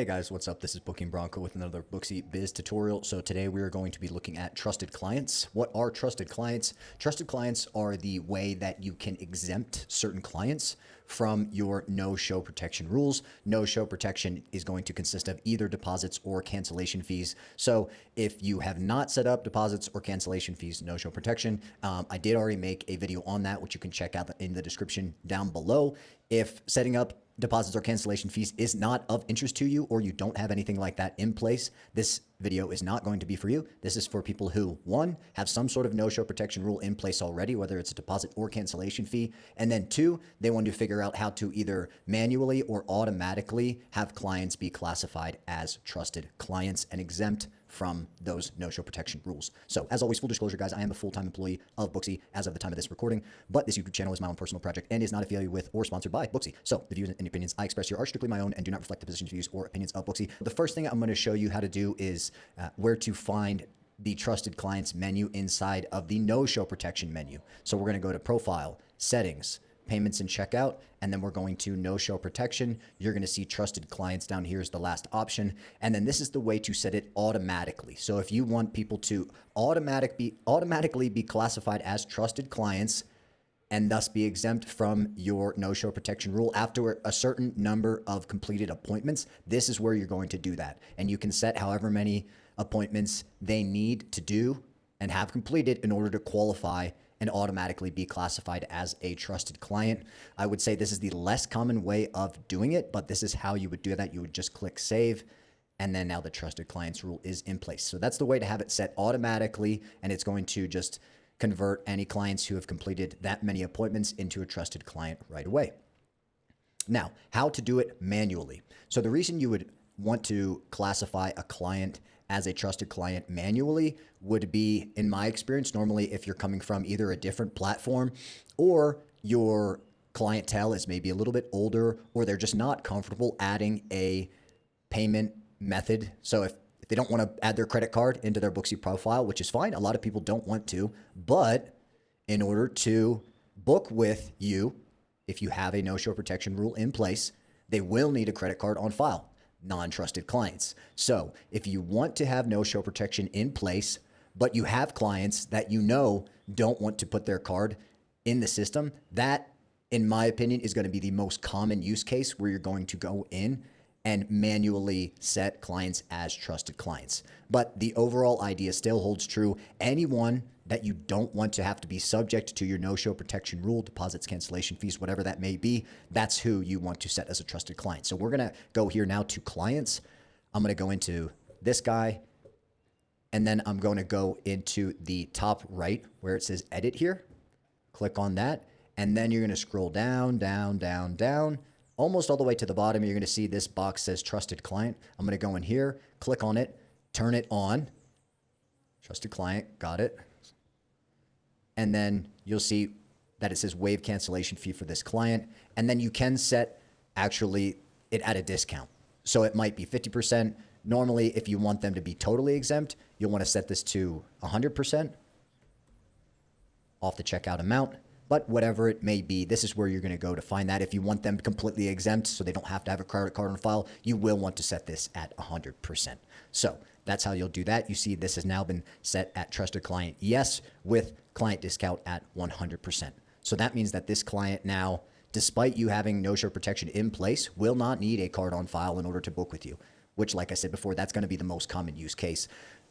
Hey guys, what's up? This is Booking Bronco with another Booksy Biz tutorial. So today we are going to be looking at trusted clients. What are trusted clients? Trusted clients are the way that you can exempt certain clients from your no-show protection rules. No-show protection is going to consist of either deposits or cancellation fees. So if you have not set up deposits or cancellation fees, no-show protection, I did already make a video on that, which you can check out in the description down below. If setting up deposits or cancellation fees is not of interest to you, or you don't have anything like that in place, this video is not going to be for you. This is for people who, one, have some sort of no-show protection rule in place already, whether it's a deposit or cancellation fee, and then two, they want to figure out how to either manually or automatically have clients be classified as trusted clients and exempt from those no-show protection rules. So as always, full disclosure, guys, I am a full-time employee of Booksy as of the time of this recording, but this YouTube channel is my own personal project and is not affiliated with or sponsored by Booksy. So the views and opinions I express here are strictly my own and do not reflect the positions, views, or opinions of Booksy. The first thing I'm going to show you how to do is where to find the trusted clients menu inside of the no-show protection menu. So we're going to go to Profile, Settings, Payments and Checkout, and then we're going to no-show protection. You're going to see trusted clients down here is the last option. And then this is the way to set it automatically. So if you want people to automatically be classified as trusted clients and thus be exempt from your no-show protection rule after a certain number of completed appointments, this is where you're going to do that. And you can set however many appointments they need to do and have completed in order to qualify and automatically be classified as a trusted client. I would say this is the less common way of doing it, but this is how you would do that. You would just click save, and then now the trusted clients rule is in place. So that's the way to have it set automatically, and it's going to just convert any clients who have completed that many appointments into a trusted client right away. Now, how to do it manually. So the reason you would want to classify a client as a trusted client manually would be, in my experience, normally if you're coming from either a different platform or your clientele is maybe a little bit older, or they're just not comfortable adding a payment method. So if they don't want to add their credit card into their Booksy profile, which is fine. A lot of people don't want to, but in order to book with you, if you have a no-show protection rule in place, they will need a credit card on file. Non-trusted clients. So if you want to have no-show protection in place, but you have clients that you know don't want to put their card in the system, that, in my opinion, is going to be the most common use case where you're going to go in and manually set clients as trusted clients. But the overall idea still holds true. Anyone that you don't want to have to be subject to your no-show protection rule, deposits, cancellation fees, whatever that may be, that's who you want to set as a trusted client. So we're going to go here now to clients. I'm going to go into this guy, and then I'm going to go into the top right where it says edit here. Click on that, and then you're going to scroll down, down, down, down, almost all the way to the bottom. You're going to see this box says trusted client. I'm going to go in here, click on it, turn it on. Trusted client, got it. And then you'll see that it says waive cancellation fee for this client. And then you can set actually it at a discount. So it might be 50%. Normally, if you want them to be totally exempt, you'll want to set this to 100% off the checkout amount. But whatever it may be, this is where you're going to go to find that. If you want them completely exempt so they don't have to have a credit card on file, you will want to set this at 100%. So that's how you'll do that. You see this has now been set at trusted client yes with client discount at 100%. So that means that this client now, despite you having no-show protection in place, will not need a card on file in order to book with you, which, like I said before, that's going to be the most common use case.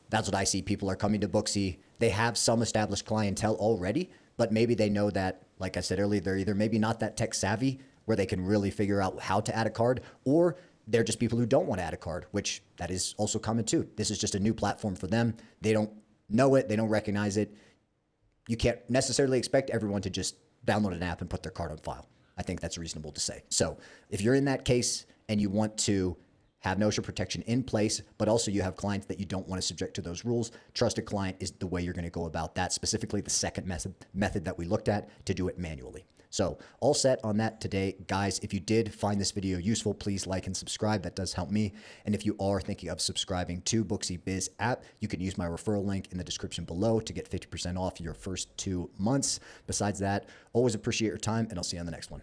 That's what I see. People are coming to Booksy. They have some established clientele already, but maybe they know that, like I said earlier, they're either maybe not that tech savvy where they can really figure out how to add a card, or they're just people who don't want to add a card, which that is also common too. This is just a new platform for them. They don't know it. They don't recognize it. You can't necessarily expect everyone to just download an app and put their card on file. I think that's reasonable to say. So if you're in that case and you want to have no-show protection in place, but also you have clients that you don't want to subject to those rules, trusted client is the way you're going to go about that, specifically the second method that we looked at to do it manually. So all set on that today. Guys, if you did find this video useful, please like and subscribe. That does help me. And if you are thinking of subscribing to Booksy Biz app, you can use my referral link in the description below to get 50% off your first 2 months. Besides that, always appreciate your time, and I'll see you on the next one.